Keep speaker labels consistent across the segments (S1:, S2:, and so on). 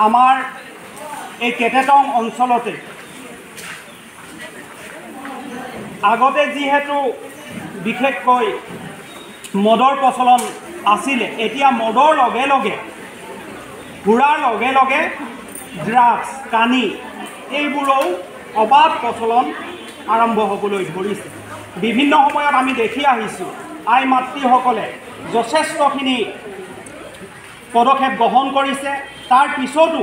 S1: আমাৰ এই কেটেটং অঞ্চলতে আগতে যিহেতু বিশেষকৈ মদৰ প্ৰচলন আছিলে, এতিয়া মদৰ লগে লগে ঘূৰাৰ লগে লগে ড্ৰাগছ কানি এইবোৰও অবাধ প্ৰচলন আৰম্ভ হ'বলৈ ধৰিছে। বিভিন্ন সময়ত আমি দেখি আহিছোঁ আই মাতৃসকলে যথেষ্টখিনি পদক্ষেপ গ্ৰহণ কৰিছে, তাৰ পিছতো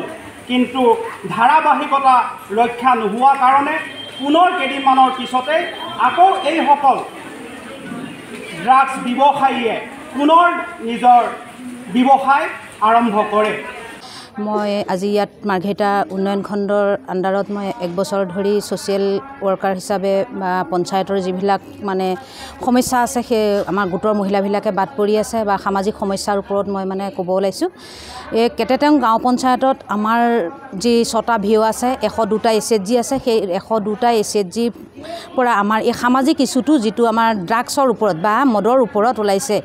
S1: কিন্তু ধাৰাবাহিকতা ৰক্ষা নোহোৱা কাৰণে পুনৰ কেইদিনমানৰ পিছতে আকৌ এইসকল ড্ৰাগছ ব্যৱসায়ীয়ে পুনৰ নিজৰ ব্যৱসায় আৰম্ভ কৰে।
S2: মই আজি ইয়াত মাৰ্ঘেৰিটা উন্নয়ন খণ্ডৰ আণ্ডাৰত মই 1 বছৰ ধৰি ছ'চিয়েল ৱৰ্কাৰ হিচাপে বা পঞ্চায়তৰ যিবিলাক মানে সমস্যা আছে সেই আমাৰ গোটৰ মহিলাবিলাকে বাদ পৰি আছে বা সামাজিক সমস্যাৰ ওপৰত মই মানে ক'ব ওলাইছোঁ। এই কেটেটং গাঁও পঞ্চায়তত আমাৰ যি 6টা ভিঅ' আছে, 102টা SHG আছে। সেই 102টা SHGৰ পৰা আমাৰ এই সামাজিক ইছ্যুটো যিটো আমাৰ ড্ৰাগছৰ ওপৰত বা মদৰ ওপৰত ওলাইছে,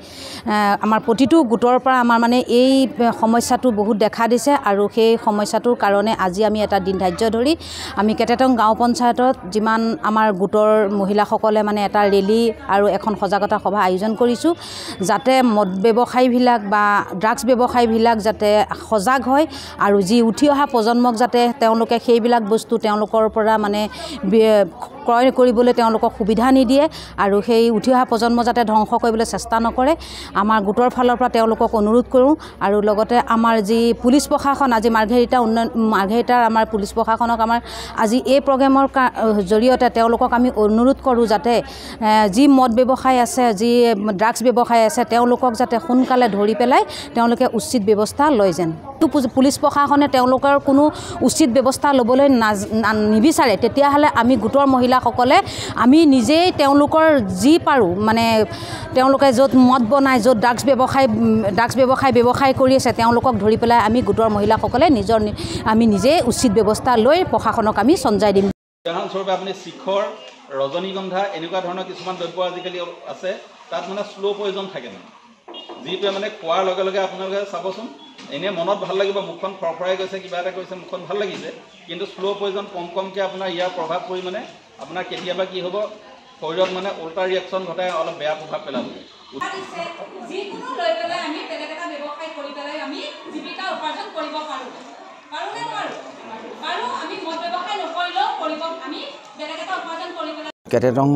S2: আমাৰ প্ৰতিটো গোটৰ পৰা আমাৰ মানে এই সমস্যাটো বহুত দেখা দিছে আৰু সেই সমস্যাটোৰ কাৰণে আজি আমি এটা দিন ধাৰ্য ধৰি আমি কেটেটং গাঁও পঞ্চায়তত যিমান আমাৰ গোটৰ মহিলাসকলে মানে এটা ৰেলী আৰু এখন সজাগতা সভা আয়োজন কৰিছোঁ, যাতে মদ ব্যৱসায়ীবিলাক বা ড্ৰাগছ ব্যৱসায়ীবিলাক যাতে সজাগ হয় আৰু যি উঠি অহা প্ৰজন্মক যাতে তেওঁলোকে সেইবিলাক বস্তু তেওঁলোকৰ পৰা মানে ক্ৰয় কৰিবলৈ তেওঁলোকক সুবিধা নিদিয়ে আৰু সেই উঠি অহা প্ৰজন্ম যাতে ধ্বংস কৰিবলৈ চেষ্টা নকৰে, আমাৰ গোটৰ ফালৰ পৰা তেওঁলোকক অনুৰোধ কৰোঁ। আৰু লগতে আমাৰ যি পুলিচ প্ৰশাসন আজি মাৰ্ঘেৰিটাৰ আমাৰ পুলিচ প্ৰশাসনক আমাৰ আজি এই প্ৰগ্ৰেমৰ জৰিয়তে তেওঁলোকক আমি অনুৰোধ কৰোঁ যাতে যি মদ ব্যৱসায় আছে, যি ড্ৰাগছ ব্যৱসায় আছে, তেওঁলোকক যাতে সোনকালে ধৰি পেলাই তেওঁলোকে উচিত ব্যৱস্থা লয় যেন। পুলিচ প্ৰশাসনে তেওঁলোকৰ কোনো উচিত ব্যৱস্থা ল'বলৈ নিবিচাৰে, তেতিয়াহ'লে আমি গোটৰ মহিলাসকলে আমি নিজেই তেওঁলোকৰ যি পাৰোঁ মানে তেওঁলোকে য'ত মদ বনায়, য'ত ড্ৰাগছ ব্যৱসায় কৰি আছে, তেওঁলোকক ধৰি পেলাই আমি গোটৰ মহিলাসকলে আমি নিজে উচিত ব্যৱস্থা লৈ প্ৰশাসনক আমি চঞ্জাই দিম।
S3: উদাহৰণস্বৰূপে আপুনি শিখৰ, ৰজনীগন্ধা এনেকুৱা ধৰণৰ কিছুমান দ্ৰব্য আজিকালি আছে, তাত মানে শ্ল' পয়জন থাকে মানে, যিটোৱে মানে খোৱাৰ লগে লগে আপোনালোকে চাবচোন এনেই মনত ভাল লাগিব, মুখখন ফৰফৰাই গৈছে, কিবা এটা কৈছে, মুখখন ভাল লাগিছে, কিন্তু শ্ল' পয়জন কমকৈ আপোনাৰ ইয়াৰ প্ৰভাৱ পৰি মানে আপোনাৰ কেতিয়াবা কি হ'ব, শৰীৰত মানে উল্টা ৰিয়েকশ্যন ঘটাই অলপ বেয়া প্ৰভাৱ পেলাব।
S4: কেটেটং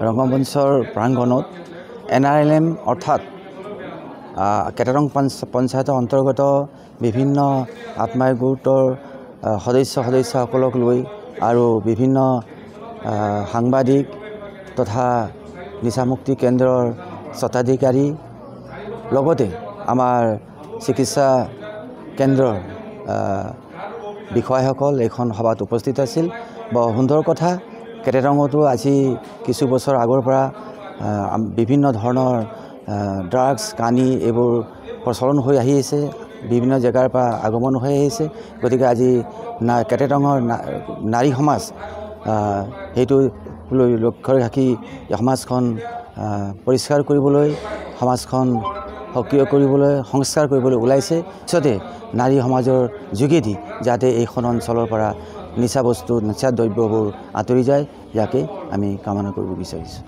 S4: ৰংগমঞ্চৰ প্ৰাংগণত NRLM অৰ্থাৎ কেটেটং পঞ্চায়তৰ অন্তৰ্গত বিভিন্ন আত্মসহায়ক গোটৰ সদস্যসকলক লৈ আৰু বিভিন্ন সাংবাদিক তথা নিচামুক্তি কেন্দ্ৰৰ স্বত্বাধিকাৰী লগতে আমাৰ চিকিৎসা কেন্দ্ৰৰ বিষয়াসকল এইখন সভাত উপস্থিত আছিল। বৰ সুন্দৰ কথা, কেটেটঙতো আজি কিছু বছৰ আগৰ পৰা বিভিন্ন ধৰণৰ ড্ৰাগছ কানি এইবোৰ প্ৰচলন হৈ আহি আছে, বিভিন্ন জেগাৰ পৰা আগমন হৈ আহিছে। গতিকে আজি কেটেটঙৰ নাৰী সমাজ সেইটো লৈ লক্ষ্য ৰাখি সমাজখন পৰিষ্কাৰ কৰিবলৈ, সমাজখন সক্ৰিয় কৰিবলৈ, সংস্কাৰ কৰিবলৈ ওলাইছে। পিছতে নাৰী সমাজৰ যোগেদি যাতে এইখন অঞ্চলৰ পৰা নিচা দ্ৰব্যবোৰ আঁতৰি যায়, ইয়াকে আমি কামনা কৰিব বিচাৰিছোঁ।